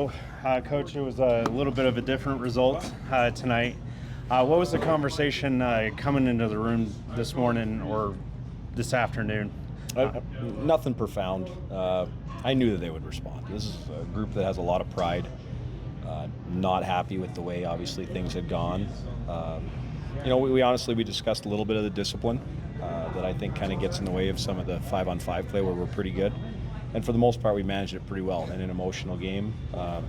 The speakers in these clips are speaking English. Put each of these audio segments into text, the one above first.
So, Coach, it was a little bit of a different result tonight. What was the conversation coming into the room this morning or this afternoon? Nothing profound. I knew that they would respond. This is a group that has a lot of pride. Not happy with the way, obviously, things had gone. We honestly discussed a little bit of the discipline that I think kind of gets in the way of some of the 5-on-5 play where we're pretty good. And for the most part, we managed it pretty well in an emotional game. I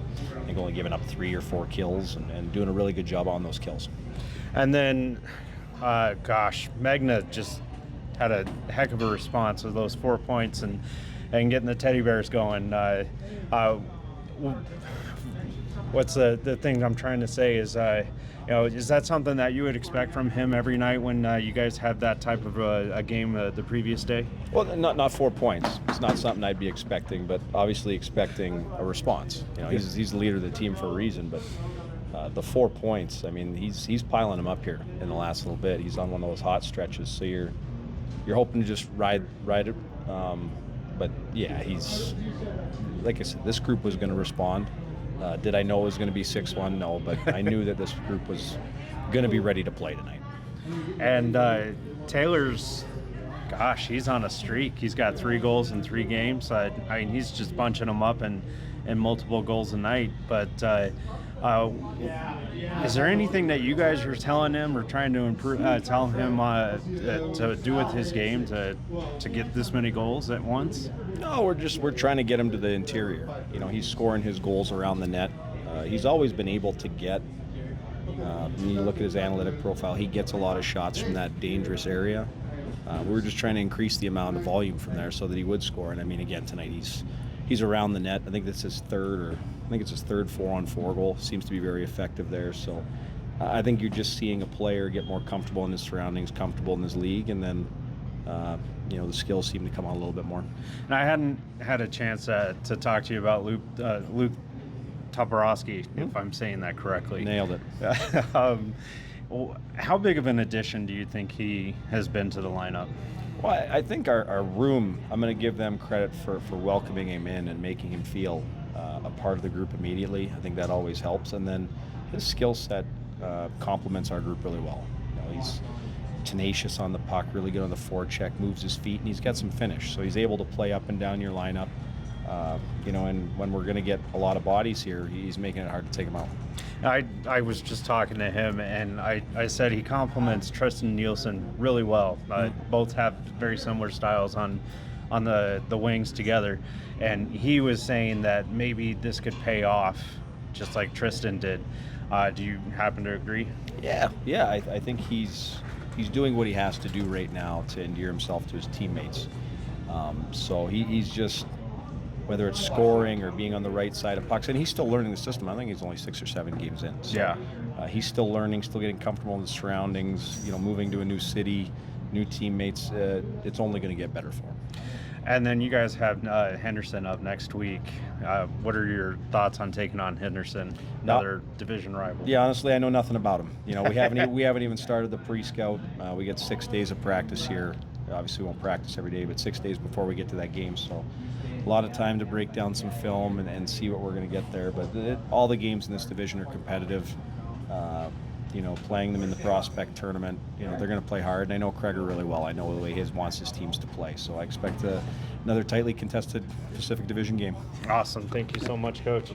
think only giving up 3 or 4 kills and doing a really good job on those kills. And then, Magna just had a heck of a response with those 4 points and getting the Teddy Bears going. What's the thing I'm trying to say is, is that something that you would expect from him every night when you guys have that type of a game the previous day? Well, not 4 points. It's not something I'd be expecting, but obviously expecting a response. He's the leader of the team for a reason, but the 4 points, I mean, he's piling them up here in the last little bit. He's on one of those hot stretches, so you're hoping to just ride it. But yeah, he's, like I said, this group was going to respond. Did I know it was going to be 6-1? No, but I knew that this group was going to be ready to play tonight. And Taylor's, he's on a streak. He's got 3 goals in 3 games. I mean, he's just bunching them up and multiple goals a night. But is there anything that you guys are telling him or trying to improve, tell him to do with his game to get this many goals at once? No, we're trying to get him to the interior. He's scoring his goals around the net. He's always been able to get. When you look at his analytic profile, he gets a lot of shots from that dangerous area. We're just trying to increase the amount of volume from there so that he would score. And I mean, again, tonight he's around the net. I think that's his third 4-on-4 goal. Seems to be very effective there. So I think you're just seeing a player get more comfortable in his surroundings, comfortable in his league, and then the skills seem to come on a little bit more. And I hadn't had a chance to talk to you about Luke Toporowski, if I'm saying that correctly. Nailed it. How big of an addition do you think he has been to the lineup? Well, I think our room, I'm going to give them credit for welcoming him in and making him feel a part of the group immediately. I think that always helps. And then his skill set complements our group really well. He's tenacious on the puck, really good on the forecheck, moves his feet, and he's got some finish. So he's able to play up and down your lineup. And when we're going to get a lot of bodies here, he's making it hard to take them out. I was just talking to him, and I said he complements Tristan Nielsen really well. Both have very similar styles on the wings together, and he was saying that maybe this could pay off just like Tristan did. Do you happen to agree? Yeah. I think he's doing what he has to do right now to endear himself to his teammates. So he's just, whether it's scoring or being on the right side of pucks, and he's still learning the system. I think he's only 6 or 7 games in. So, yeah. He's still learning, still getting comfortable in the surroundings, moving to a new city, new teammates. It's only going to get better for him. And then you guys have Henderson up next week. What are your thoughts on taking on Henderson, another division rival? Yeah, honestly, I know nothing about him. We haven't even started the pre-scout. We get 6 days of practice here. Obviously, we won't practice every day, but 6 days before we get to that game. So a lot of time to break down some film and see what we're going to get there. But all the games in this division are competitive. Playing them in the prospect tournament, they're going to play hard. And I know Kreger really well. I know the way he wants his teams to play. So I expect another tightly contested Pacific Division game. Awesome. Thank you so much, Coach.